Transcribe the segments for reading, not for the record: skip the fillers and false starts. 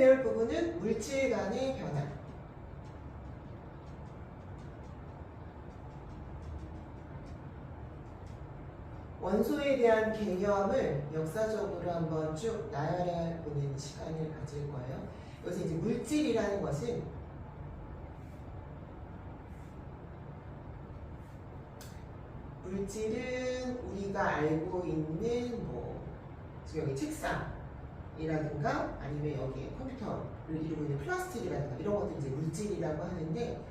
배울 부분은 물질 간의 변화. 원소에 대한 개념을 역사적으로 한번 쭉 나열해보는 시간을 가질 거예요. 여기서 이제 물질이라는 것은 물질은 우리가 알고 있는 지금 여기 책상이라든가 아니면 여기에 컴퓨터를 이루고 있는 플라스틱이라든가 이런 것들 이제 물질이라고 하는데,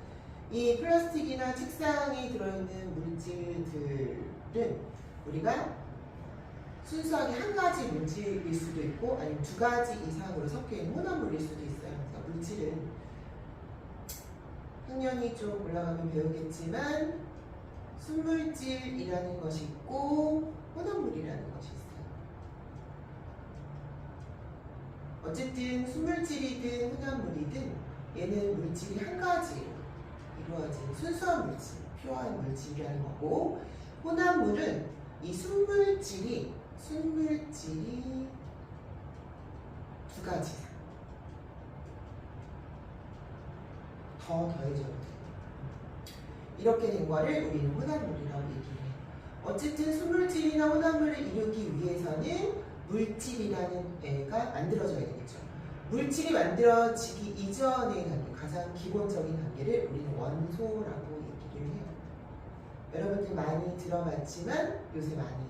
이 플라스틱이나 책상에 들어있는 물질들은 우리가 순수하게 한 가지 물질일 수도 있고 아니면 두 가지 이상으로 섞여 있는 혼합물일 수도 있어요. 그래서 물질은 학년이 좀 올라가면 배우겠지만 순물질이라는 것이 있고 혼합물이라는 것이 있어요. 어쨌든 순물질이든 혼합물이든 얘는 물질이 한 가지로 이루어진 순수한 물질, 퓨어한 물질이라는 거고, 혼합물은 이 순물질이 두 가지 이상 더 더해져도 돼요. 이렇게 된 거를 우리는 혼합물이라고 얘기를 해요. 어쨌든 순물질이나 혼합물을 이루기 위해서는 물질이라는 애가 만들어져야 되겠죠. 물질이 만들어지기 이전의 단계, 가장 기본적인 단계를 우리는 원소라고 얘기를 해요. 여러분들 많이 들어봤지만 요새 많이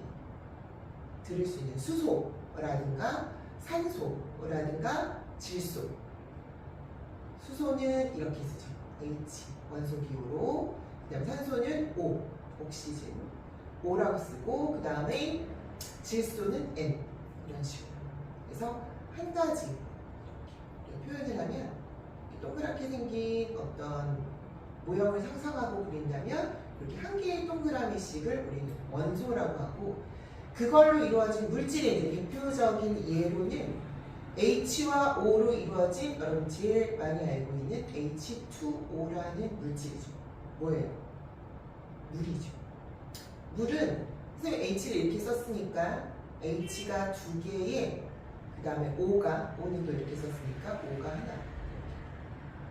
들을 수 있는 수소라든가 산소라든가 질소. 수소는 이렇게 쓰죠. H, 원소 기호로. 그 다음에 산소는 O, 옥시즌. O라고 쓰고, 그 다음에 질소는 N. 이런 식으로. 그래서 한 가지 표현을 하면 동그랗게 생긴 어떤 모형을 상상하고 그린다면 이렇게 한 개의 동그라미씩을 우리는 원소라고 하고, 그걸로 이루어진 물질의 대표적인 예로는 H와 O로 이루어진, 여러분 제일 많이 알고 있는 H2O라는 물질이죠. 뭐예요? 물이죠. 물은 선생님 H를 이렇게 썼으니까 H가 두 개에, 그 다음에 O는 또 이렇게 썼으니까 O가 하나.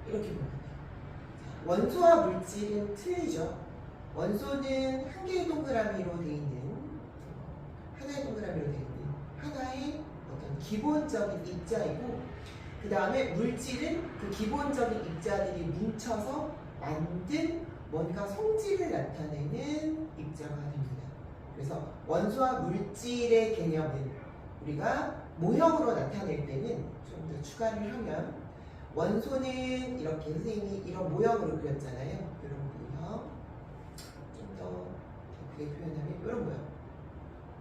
이렇게 보면 돼요. 원소와 물질은 틀리죠. 원소는 한 개의 동그라미로 되어 있는, 하나의 동그라미로 되어 있는 하나의 어떤 기본적인 입자이고, 그 다음에 물질은 그 기본적인 입자들이 뭉쳐서 만든 뭔가 성질을 나타내는 입자가 됩니다. 그래서 원소와 물질의 개념은 우리가 모형으로 나타낼 때는 좀 더 추가를 하면, 원소는 이렇게 선생님이 이런 모형으로 그렸잖아요. 이런 모형. 좀 더 크게 표현하면 이런 모형.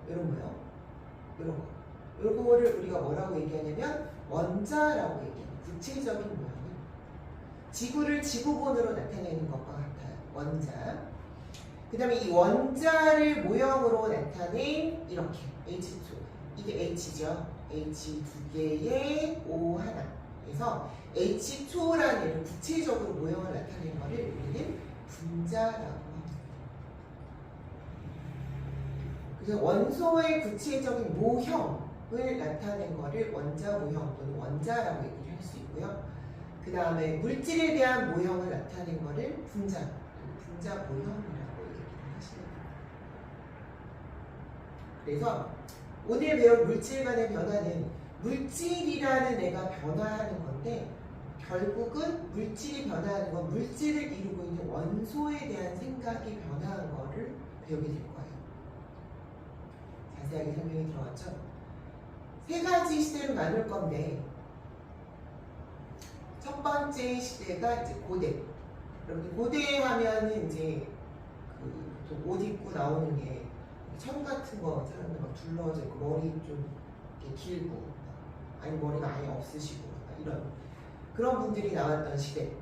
이런 모형. 이런 거. 이거를 우리가 뭐라고 얘기하냐면 원자라고 얘기해요. 구체적인 모형은 지구를 지구본으로 나타내는 것과 같아요. 원자. 그 다음에 이 원자를 모형으로 나타낸 이렇게 H2. 이게 H죠. H 두 개의 O 하나. 그래서 H2라는 얘를 구체적으로 모형을 나타낸 거를 우리는 분자라고 합니다. 그래서 원소의 구체적인 모형을 나타낸 거를 원자 모형 또는 원자라고 얘기를 할 수 있고요. 그 다음에 물질에 대한 모형을 나타낸 거를 분자 모형이라고 얘기를 하시는 거예요. 그래서 오늘 배울 물질 간의 변화는 물질이라는 애가 변화하는 건데, 결국은 물질이 변화하는 건 물질을 이루고 있는 원소에 대한 생각이 변화한 거를 배우게 될 거예요. 자세하게 설명이 들어갔죠? 세 가지 시대로 나눌 건데, 첫 번째 시대가 이제 고대. 여러분들 고대 하면은 이제 옷 입고 나오는 게 천 같은 거 사람들 막 둘러져 있고 머리 좀 이렇게 길고, 아니 머리가 아예 없으시고 이런 그런 분들이 나왔던 시대.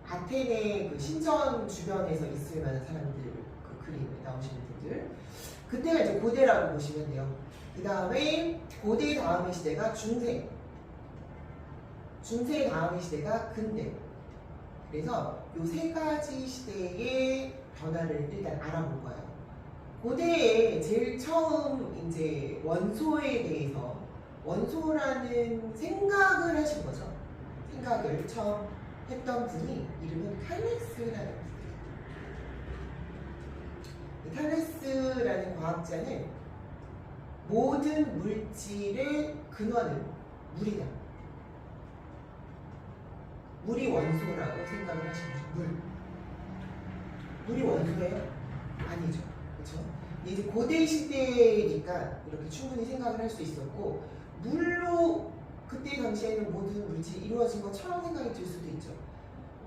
아테네 그 신전 주변에서 있을 만한 사람들, 그 그림에 나오시는 분들, 그때가 이제 고대라고 보시면 돼요. 그 다음에 고대 다음의 시대가 중세. 중세 다음의 시대가 근대. 그래서 요 세 가지 시대의 변화를 일단 알아볼 거예요. 고대에 제일 처음 이제 원소에 대해서 원소라는 생각을 하신 거죠. 생각을 처음 했던 분이 이름은 탈레스라는 분이에요. 탈레스라는 과학자는 모든 물질의 근원은 물이다. 물이 원소라고 생각을 하시는 거죠. 물이 원소예요? 아니죠. 그렇죠? 이제 고대 시대니까 이렇게 충분히 생각을 할 수 있었고, 물로 그때 당시에는 모든 물질이 이루어진 것처럼 생각이 들 수도 있죠.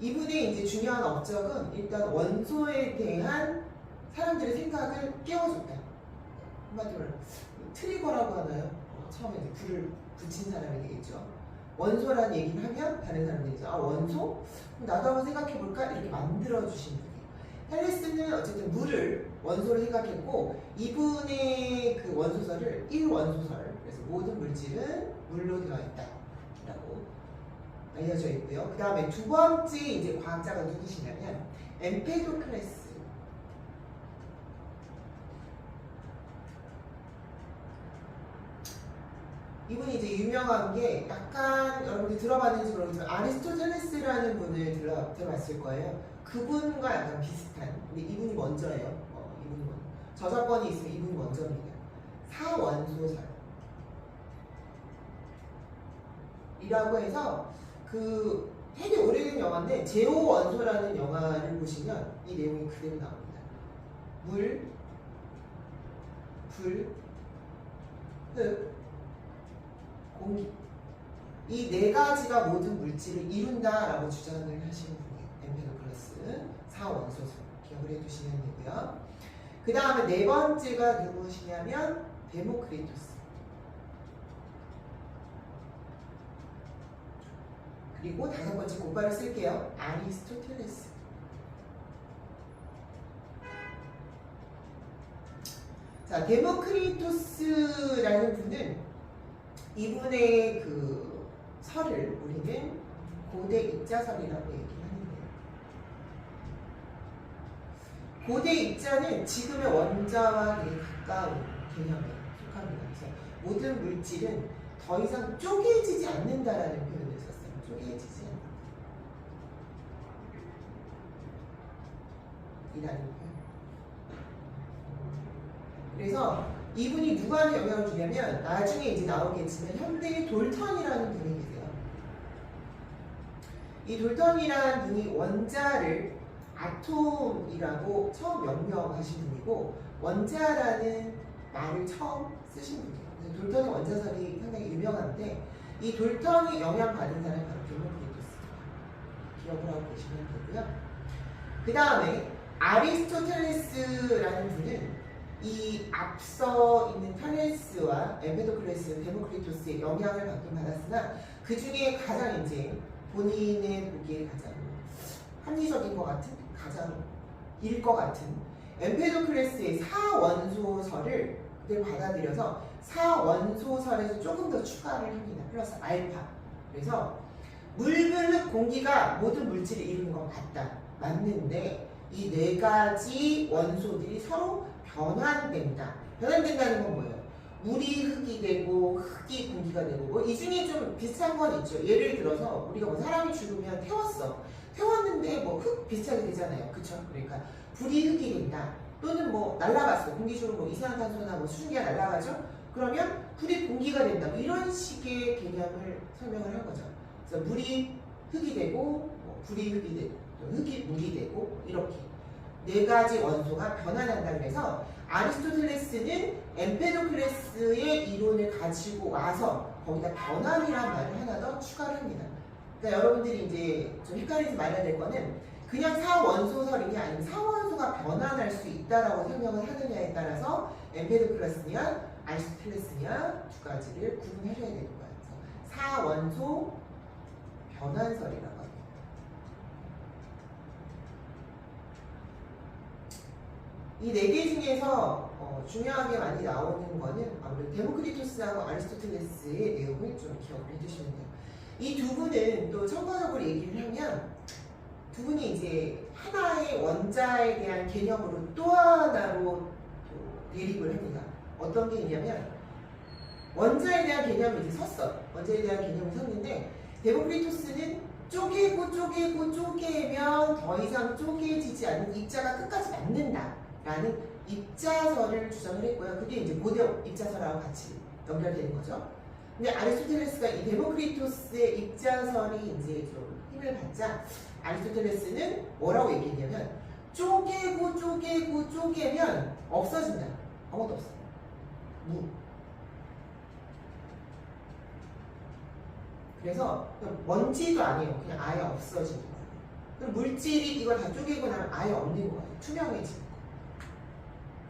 이분의 이제 중요한 업적은 일단 원소에 대한 사람들의 생각을 깨워줬다. 한마디로 트리거라고 하나요? 처음에 이제 불을 붙인 사람이 되겠죠. 원소라는 얘기를 하면 다른 사람들이 이제 원소? 그럼 나도 한번 생각해볼까? 이렇게 만들어주신 분이에요. 헬레스는 어쨌든 물을 원소로 생각했고, 이분의 그 원소설을 1원소설, 그래서 모든 물질은 물로 되어 있다 라고 알려져 있고요. 그 다음에 두 번째 이제 과학자가 누구시냐면 엠페도클레스. 이분이 이제 유명한 게 약간 여러분들 들어봤는지 모르겠지만 아리스토텔레스라는 분을 들어봤을 거예요. 그분과 약간 비슷한. 근데 이분이 먼저예요. 이분이 먼저. 저작권이 있으면 이분이 먼저입니다. 사원소설. 이라고 해서 그 되게 오래된 영화인데 제5원소라는 영화를 보시면 이 내용이 그대로 나옵니다. 물, 불, 흙, 공기. 이 네 가지가 모든 물질을 이룬다라고 주장을 하시는 분이에요. 엠페도클레스 4원소설 기억을 해두시면 되고요. 그 다음에 네 번째가 누구시냐면 데모크리토스. 그리고 다섯 번째 곧바로 쓸게요. 아리스토텔레스. 자, 데모크리토스라는 분은 이분의 그 설을 우리는 고대 입자설이라고 얘기를 하는데요. 고대 입자는 지금의 원자와 되게 가까운 개념에 속합니다. 그래서 모든 물질은 더 이상 쪼개지지 않는다라는 표현을 썼어요. 쪼개지지 않는다. 이라는 표현. 그래서 이분이 누구한테 영향을 주냐면 나중에 이제 나오겠지만 현대의 돌턴이라는 분이 계세요. 이 돌턴이라는 분이 원자를 아톰이라고 처음 명명하신 분이고 원자라는 말을 처음 쓰신 분이에요. 그래서 돌턴의 원자설이 상당히 유명한데 이 돌턴이 영향받은 사람이 바로 데모크리토스. 기억을 하고 계시면 되고요. 그 다음에 아리스토텔레스라는 분은 이 앞서 있는 탈레스와 엠페도클레스, 데모크리토스의 영향을 받긴 받았으나 그 중에 가장 이제 본인의 보기에 가장 합리적인 것 같은, 가장 일 것 같은 엠페도클레스의 4원소설을 그대로 받아들여서 4원소설에서 조금 더 추가를 합니다. 플러스 알파. 그래서 물, 불, 흙, 공기가 모든 물질을 이루는 건 맞다. 맞는데 이 네 가지 원소들이 서로 변환된다. 변환된다는 건 뭐예요? 물이 흙이 되고 흙이 공기가 되고 뭐 이 중에 좀 비슷한 건 있죠. 예를 들어서 우리가 뭐 사람이 죽으면 태웠어. 태웠는데 뭐 흙 비슷하게 되잖아요. 그쵸? 그러니까 불이 흙이 된다. 또는 뭐 날아갔어. 공기 중으로 뭐 이산화탄소나 뭐 수증기가 날아가죠? 그러면 불이 공기가 된다. 뭐 이런 식의 개념을 설명을 한 거죠. 그래서 물이 흙이 되고 뭐 불이 흙이 되고 흙이 물이 되고 이렇게 네 가지 원소가 변환한다. 그래서 아리스토텔레스는 엠페도클레스의 이론을 가지고 와서 거기다 변환이라는 말을 하나 더 추가를 합니다. 그러니까 여러분들이 이제 좀 헷갈리지 말아야 될 거는 그냥 사원소설이냐 아니면 사원소가 변환할 수 있다라고 설명을 하느냐에 따라서 엠페도클레스냐 아리스토텔레스냐 두 가지를 구분하셔야 되는 거예요. 그래서 사원소 변환설이라고 합니다. 이 네 개 중에서 중요하게 많이 나오는 거는 아무래도 데모크리토스하고 아리스토텔레스의 내용을 좀 기억을 해주시면 돼요. 이 두 분은 또 첨가적으로 얘기를 하면 두 분이 이제 하나의 원자에 대한 개념으로 또 하나로 또 대립을 합니다. 어떤 게 있냐면 원자에 대한 개념이 이제 섰어. 원자에 대한 개념이 섰는데 데모크리토스는 쪼개고 쪼개면 더 이상 쪼개지지 않는 입자가 끝까지 맞는다라는 입자설을 주장을 했고요. 그게 이제 고대 입자설하고 같이 연결되는 거죠. 근데 아리스토텔레스가 이 데모크리토스의 입자설이 이제 좀 힘을 받자 아리스토텔레스는 뭐라고 얘기했냐면 쪼개면 없어진다. 아무것도 없어. 무. 그래서 먼지도 아니에요. 그냥 아예 없어지는 거예요. 그럼 물질이 이걸 다 쪼개고 나면 아예 없는 거예요. 투명해지는 거예요.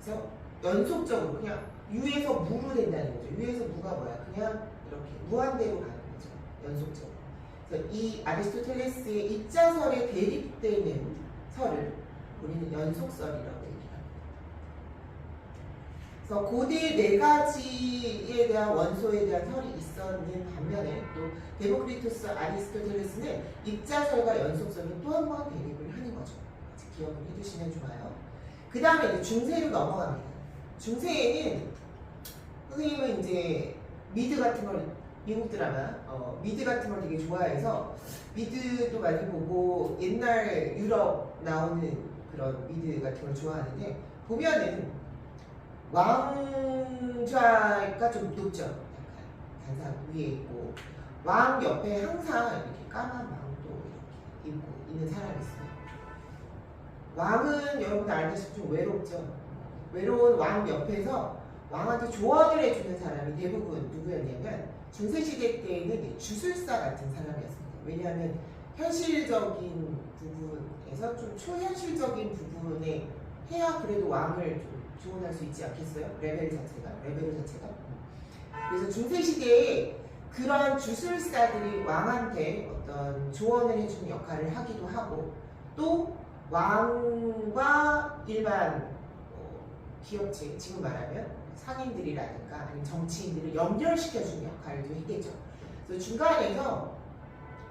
그래서 연속적으로 그냥 유에서 무로 된다는 거죠. 유에서 무가 뭐야? 그냥 이렇게 무한대로 가는 거죠. 연속적으로. 그래서 이 아리스토텔레스의 입자설에 대립되는 설을 우리는 연속설이라고 얘기합니다. 그래서 고대 네 가지에 대한 원소에 대한 설이 있었는 반면에 또 데모크리토스, 아리스토텔레스는 입자설과 연속설이 또 한 번 대립을 하는 거죠. 기억을 해두시면 좋아요. 그 다음에 이제 중세로 넘어갑니다. 중세에는 선생님은 이제 미드 같은 걸 미국 드라마 미드 같은 걸 되게 좋아해서 미드도 많이 보고 옛날 유럽 나오는 그런 미드 같은 걸 좋아하는데 보면은 왕좌가 좀 높죠. 약간 단상 위에 있고 왕 옆에 항상 이렇게 까만 망토 이렇게 입고 있는 사람이 있어요. 왕은 여러분 알다시피 좀 외롭죠. 외로운 왕 옆에서 왕한테 조언을 해주는 사람이 대부분 누구였냐면 중세시대 때에는 주술사 같은 사람이었습니다. 왜냐하면 현실적인 부분에서 좀 초현실적인 부분에 해야 그래도 왕을 좀 조언할 수 있지 않겠어요? 레벨 자체가. 그래서 중세시대에 그런 주술사들이 왕한테 어떤 조언을 해주는 역할을 하기도 하고 또 왕과 일반 기업체, 지금 말하면 상인들이라든가 아니면 정치인들을 연결시켜주는 역할도 했겠죠. 그래서 중간에서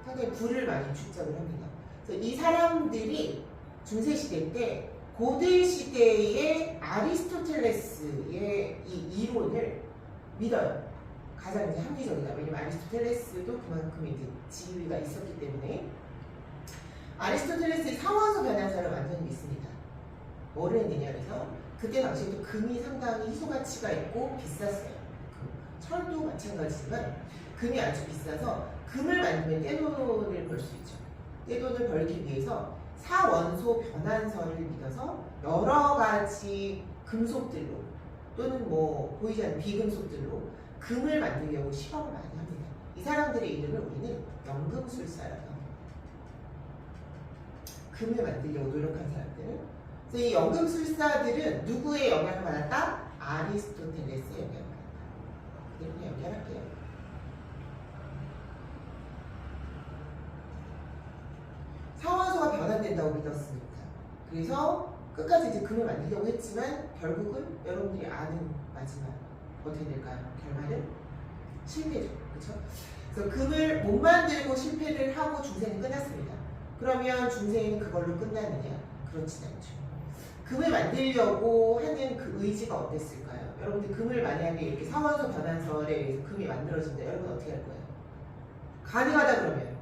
상당히 부를 많이 축적을 합니다. 그래서 이 사람들이 중세시대 때 고대시대의 아리스토텔레스의 이 이론을 믿어요. 가장 이제 합리적이다. 왜냐면 아리스토텔레스도 그만큼 이제 지위가 있었기 때문에 아리스토텔레스의 상황서 변환설을 완전히 믿습니다. 뭐를 했느냐 그래서 그때 당시에도 금이 상당히 희소 가치가 있고 비쌌어요. 철도 마찬가지지만 금이 아주 비싸서 금을 만들면 떼돈을 벌 수 있죠. 떼돈을 벌기 위해서 사원소 변환설을 믿어서 여러 가지 금속들로 또는 뭐 보이지 않는 비금속들로 금을 만들려고 실험을 많이 합니다. 이 사람들의 이름을 우리는 연금술사라고 합니다. 금을 만들려고 노력한 사람들. 그래서 이 연금술사들은 누구의 영향을 받았다? 아리스토텔레스의 영향을 받았다. 그대로 그냥 연결할게요. 사원소가 변환된다고 믿었으니까. 그래서 끝까지 이제 금을 만들려고 했지만 결국은 여러분들이 아는 마지막 어떻게 될까요? 결말은 실패죠. 그렇죠? 그래서 금을 못 만들고 실패를 하고 중세는 끝났습니다. 그러면 중세는 그걸로 끝나느냐? 그렇진 않죠. 금을 만들려고 하는 그 의지가 어땠을까요? 여러분들 금을 만약에 이렇게 사원소 변환설에 의해서 금이 만들어진다. 여러분 어떻게 할 거예요? 가능하다 그러면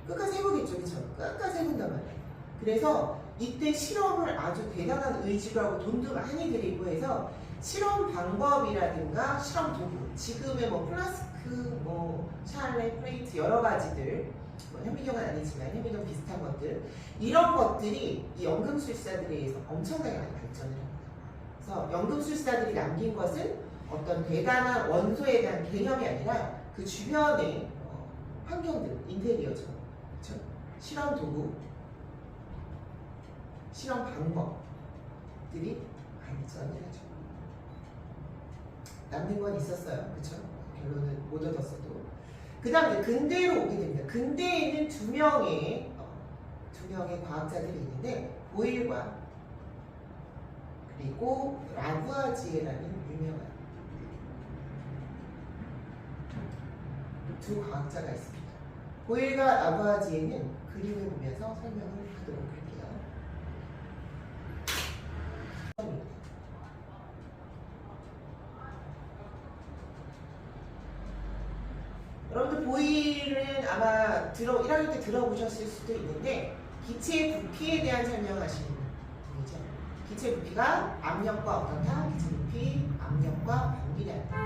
끝까지 해보겠죠. 그렇죠? 끝까지 해본단 말이에요. 그래서 이때 실험을 아주 대단한 의지로 하고 돈도 많이 들이고 해서 실험 방법이라든가 실험 도구, 지금의 뭐 플라스크, 뭐 샬레, 플레이트 여러 가지들, 뭐 현미경은 아니지만 현미경 비슷한 것들, 이런 것들이 이 연금술사들에 의해서 엄청나게 많이 발전을 합니다. 그래서 연금술사들이 남긴 것은 어떤 대단한 원소에 대한 개념이 아니라 그 주변의 환경들, 인테리어죠. 그렇죠? 실험 도구, 실험 방법들이 발전을 하죠. 남는 건 있었어요. 그쵸? 결론은 못 얻었어도. 그 다음에 근대로 오게 됩니다. 근대에는 두 명의 과학자들이 있는데 보일과 그리고 라부아지에라는 유명한 두 과학자가 있습니다. 보일과 라부아지에는 그림을 보면서 설명을 하도록 할게요. 여러분들 보일은 아마 1학년 때 들어보셨을 수도 있는데 기체 부피에 대한 설명하시는 분이죠. 기체 부피가 압력과 어떻다? 기체 부피, 압력과 관계된다.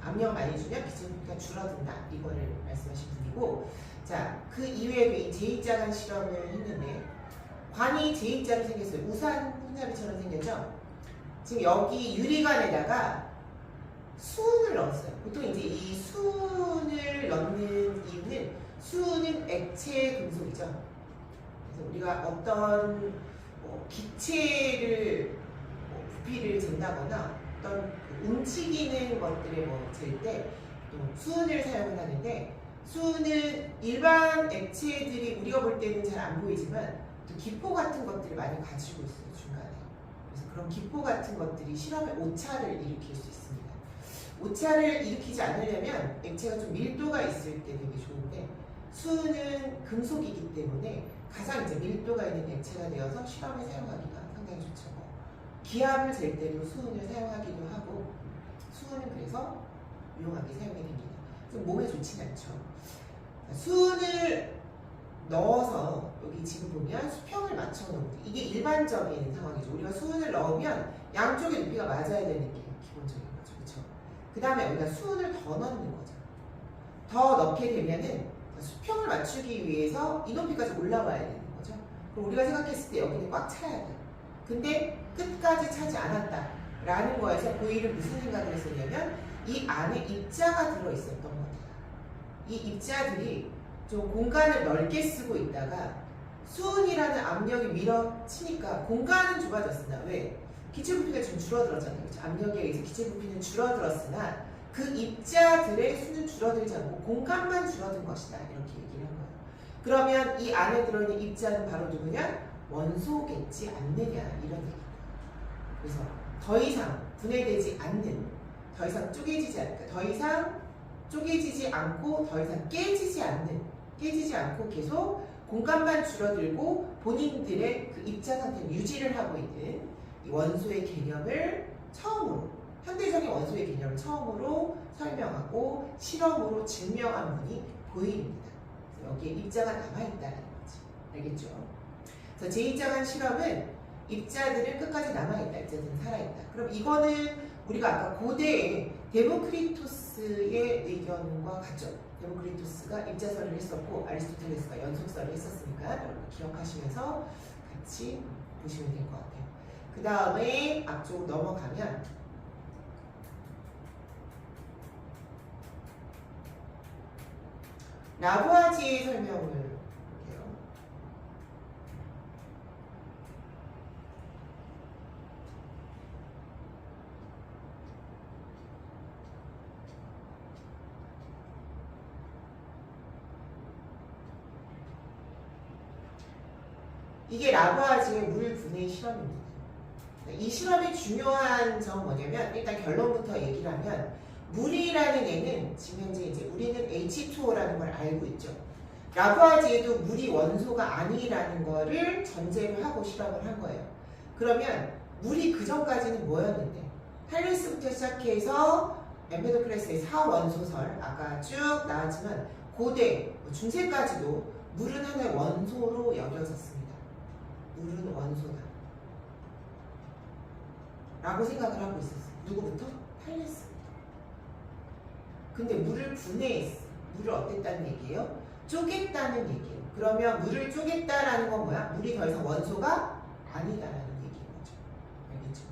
압력 많이 주면 기체 부피가 줄어든다. 이거를 말씀하신 분이고, 자, 그 이외에도 이 제2자간 실험을 했는데 관이 제2자로 생겼어요. 우산 혼잡이처럼 생겼죠. 지금 여기 유리관에다가 수은을 넣었어요. 보통 이제 이 수은을 넣는 이유는 수은은 액체 금속이죠. 그래서 우리가 어떤 기체를 부피를 잰다거나 어떤 움직이는 것들을 잴 때 또 수은을 사용을 하는데, 수은은 일반 액체들이 우리가 볼 때는 잘 안 보이지만 또 기포 같은 것들을 많이 가지고 있어요, 중간에. 그래서 그런 기포 같은 것들이 실험에 오차를 일으킬 수 있습니다. 오차를 일으키지 않으려면 액체가 좀 밀도가 있을 때 되게 좋은데, 수은은 금속이기 때문에 가장 이제 밀도가 있는 액체가 되어서 실험에 사용하기가 상당히 좋죠. 기압을 잴 때도 수은을 사용하기도 하고, 수은은 그래서 유용하게 사용이 됩니다. 그래서 몸에 좋지는 않죠. 수은을 넣어서 여기 지금 보면 수평을 맞춰 놓은 거, 이게 일반적인 상황이죠. 우리가 수은을 넣으면 양쪽의 높이가 맞아야 되는 게 기본적인 거죠. 그렇죠? 그 다음에 여기다 수은을 더 넣는 거죠. 더 넣게 되면은 수평을 맞추기 위해서 이 높이까지 올라와야 되는 거죠. 그럼 우리가 생각했을 때 여기는 꽉 차야 돼요. 근데 끝까지 차지 않았다라는 거에서 고이는 무슨 생각을 했었냐면 이 안에 입자가 들어있었던 것 같아요. 이 입자들이 좀 공간을 넓게 쓰고 있다가 수은이라는 압력이 밀어치니까 공간은 좁아졌으나, 왜? 기체 부피가 좀 줄어들었잖아요. 그렇죠? 압력에 의해서 기체 부피는 줄어들었으나 그 입자들의 수는 줄어들지 않고 공간만 줄어든 것이다. 이렇게 얘기를 한 거예요. 그러면 이 안에 들어있는 입자는 바로 누구냐? 원소겠지 않느냐, 이런 얘기예요. 그래서 더 이상 분해되지 않는, 더 이상 쪼개지지 않고, 더 이상 쪼개지지 않고, 더 이상 깨지지 않고 계속 공간만 줄어들고 본인들의 그 입자 상태를 유지를 하고 있는 이 원소의 개념을 처음으로, 현대적인 원소의 개념을 처음으로 설명하고 실험으로 증명한 분이 보일입니다. 여기에 입자가 남아있다는 거지. 알겠죠? 그래서 제2자간 실험은 입자들은 끝까지 남아있다, 입자들은 살아있다. 그럼 이거는 우리가 아까 고대의 데모크리토스의 의견과 같죠. 데모크리토스가 입자설을 했었고 아리스토텔레스가 연속설을 했었으니까 여러분 기억하시면서 같이 보시면 될 것 같아요. 그 다음에 앞쪽으로 넘어가면 라부아지의 설명을 볼게요. 이게 라부아지의 물 분해 실험입니다. 이 실험의 중요한 점 뭐냐면, 일단 결론부터 얘기를 하면, 물이라는 애는 지금 현재 이제 우리는 H2O라는 걸 알고 있죠. 라부아지에도 물이 원소가 아니라는 거를 전제로 하고 실험을 한 거예요. 그러면 물이 그 전까지는 뭐였는데, 탈레스부터 시작해서 엠페도클레스의 4원소설 아까 쭉 나왔지만 고대, 중세까지도 물은 하나의 원소로 여겨졌습니다. 물은 원소다 라고 생각을 하고 있었어요. 누구부터? 탈레스. 근데 물을 분해했어. 물을 어땠다는 얘기예요? 쪼갰다는 얘기예요. 그러면 물을 쪼갰다라는 건 뭐야? 물이 더 이상 원소가 아니다라는 얘기인 거죠. 알겠죠?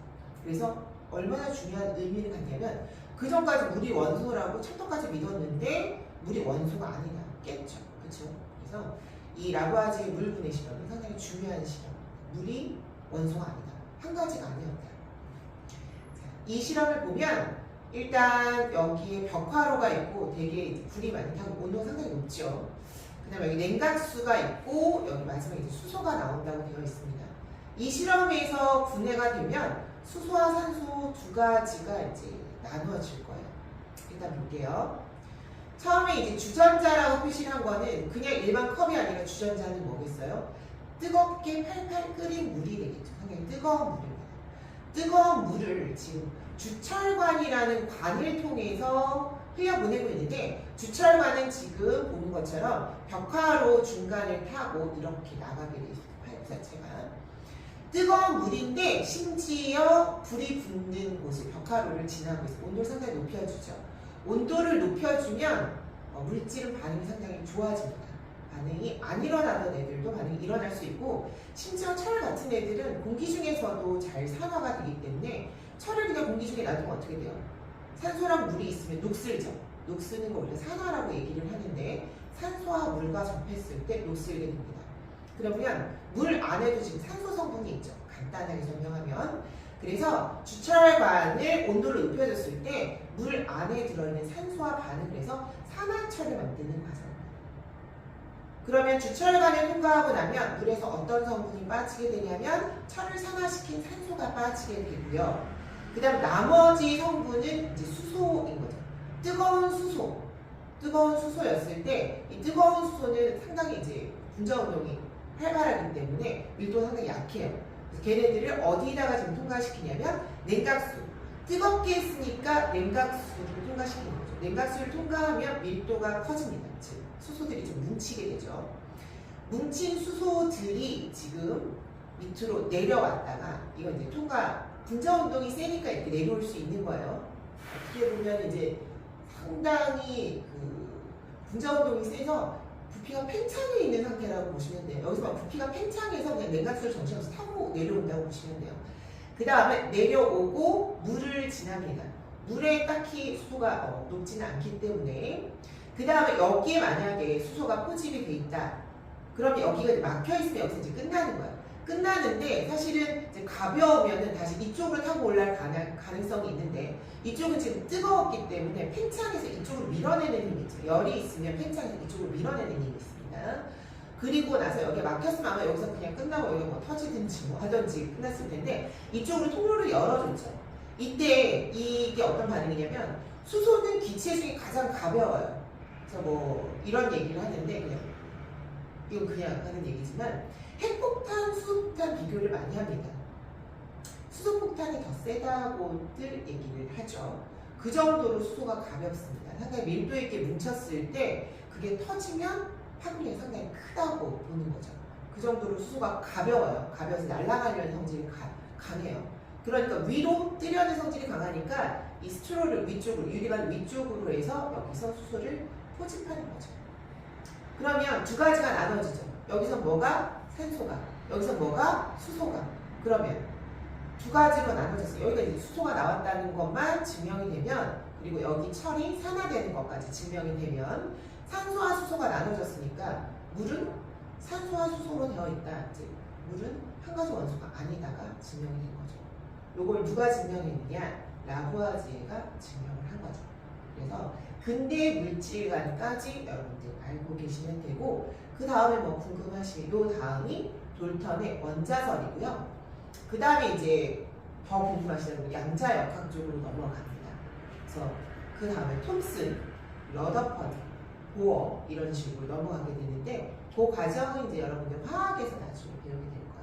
그래서 얼마나 중요한 의미를 갖냐면, 그 전까지 물이 원소라고 찰떡까지 믿었는데 물이 원소가 아니다. 깼죠. 그렇죠? 그래서 이 라부아지의 물 분해 실험은 상당히 중요한 실험. 물이 원소가 아니다. 한 가지가 아니었다. 자, 이 실험을 보면 일단 여기에 벽화로가 있고 되게 불이 많이 타고 온도가 상당히 높죠. 그 다음에 여기 냉각수가 있고 여기 마지막에 이제 수소가 나온다고 되어 있습니다. 이 실험에서 분해가 되면 수소와 산소 두 가지가 이제 나누어질 거예요. 일단 볼게요. 처음에 이제 주전자라고 표시를 한 거는 그냥 일반 컵이 아니라 주전자는 뭐겠어요? 뜨겁게 팔팔 끓인 물이 되겠죠. 상당히 뜨거운 물입니다. 뜨거운 물을 지금 주철관이라는 관을 통해서 흘려보내고 있는데 주철관은 지금 보는 것처럼 벽화로 중간을 타고 이렇게 나가게 돼 있어요. 파이프 자체가 뜨거운 물인데 심지어 불이 붙는 곳을 벽화로를 지나고 있어요. 온도를 상당히 높여주죠. 온도를 높여주면 물질은 반응이 상당히 좋아집니다. 반응이 안 일어나던 애들도 반응이 일어날 수 있고 심지어 철 같은 애들은 공기 중에서도 잘 산화가 되기 때문에 철을 그냥 공기 중에 놔두면 어떻게 돼요? 산소랑 물이 있으면 녹슬죠. 녹스는 거 우리가 산화라고 얘기를 하는데 산소와 물과 접했을 때 녹슬게 됩니다. 그러면 물 안에도 지금 산소 성분이 있죠. 간단하게 설명하면 그래서 주철관을 온도를 높여줬을 때 물 안에 들어있는 산소와 반응을 해서 산화철을 만드는 과정입니다. 그러면 주철관을 통과하고 나면 물에서 어떤 성분이 빠지게 되냐면 철을 산화시킨 산소가 빠지게 되고요. 그 다음 나머지 성분은 이제 수소인 거죠. 뜨거운 수소였을 때 이 뜨거운 수소는 상당히 이제 분자 운동이 활발하기 때문에 밀도가 상당히 약해요. 그래서 걔네들을 어디다가 지금 통과시키냐면 냉각수. 뜨겁게 했으니까 냉각수를 통과시키는 거죠. 냉각수를 통과하면 밀도가 커집니다. 즉 수소들이 좀 뭉치게 되죠. 뭉친 수소들이 지금 밑으로 내려왔다가 이건 이제 분자 운동이 세니까 이렇게 내려올 수 있는 거예요. 어떻게 보면 이제 상당히 분자 운동이 세서 부피가 팽창해 있는 상태라고 보시면 돼요. 여기서 막 부피가 팽창해서 그냥 냉각수를 정신없이 타고 내려온다고 보시면 돼요. 그 다음에 내려오고 물을 지납니다. 물에 딱히 수소가 높지는 않기 때문에 그 다음에 여기에 만약에 수소가 포집이 돼 있다. 그러면 여기가 이제 막혀 있으면 여기서 이제 끝나는 거예요. 끝나는데 사실은 이제 가벼우면은 다시 이쪽으로 타고 올라갈 가능성이 있는데 이쪽은 지금 뜨거웠기 때문에 팽창해서 이쪽으로 밀어내는 힘이 있죠. 열이 있으면 팽창해서 이쪽으로 밀어내는 힘이 있습니다. 그리고 나서 여기에 막혔으면 아마 여기서 그냥 끝나고 여기 뭐 터지든지 뭐 하든지 끝났을 텐데 이쪽으로 통로를 열어줬죠. 이때 이게 어떤 반응이냐면 수소는 기체 중에 가장 가벼워요. 그래서 뭐 이런 얘기를 하는데 그냥 이건 그냥 하는 얘기지만 핵폭탄, 수소폭탄 비교를 많이 합니다. 수소폭탄이 더 세다고들 얘기를 하죠. 그 정도로 수소가 가볍습니다. 상당히 밀도 있게 뭉쳤을 때 그게 터지면 파급력이 상당히 크다고 보는 거죠. 그 정도로 수소가 가벼워요. 가벼워서 날아가려는 성질이 강해요. 그러니까 위로 뜨려는 성질이 강하니까 이 스트로를 위쪽으로, 유리관 위쪽으로 해서 여기서 수소를 포집하는 거죠. 그러면 두 가지가 나눠지죠. 여기서 뭐가 산소가, 여기서 뭐가 수소가. 그러면 두 가지로 나눠졌어요. 여기가 이제 수소가 나왔다는 것만 증명이 되면, 그리고 여기 철이 산화되는 것까지 증명이 되면 산소와 수소가 나눠졌으니까 물은 산소와 수소로 되어 있다. 즉 물은 한 가지 원소가 아니다가 증명이 된 거죠. 요걸 누가 증명했느냐? 라부아지에가 증명을 한 거죠. 그래서 근대 물질관까지 여러분들 알고 계시면 되고, 그 다음에 뭐 궁금하시면 요 다음이 돌턴의 원자설이고요. 그 다음에 이제 더 궁금하시다면 양자역학 쪽으로 넘어갑니다. 그래서 그 다음에 톰슨, 러더퍼드, 보어 이런 식으로 넘어가게 되는데 그 과정은 이제 여러분들 화학에서 나중에 배우게 될 거예요.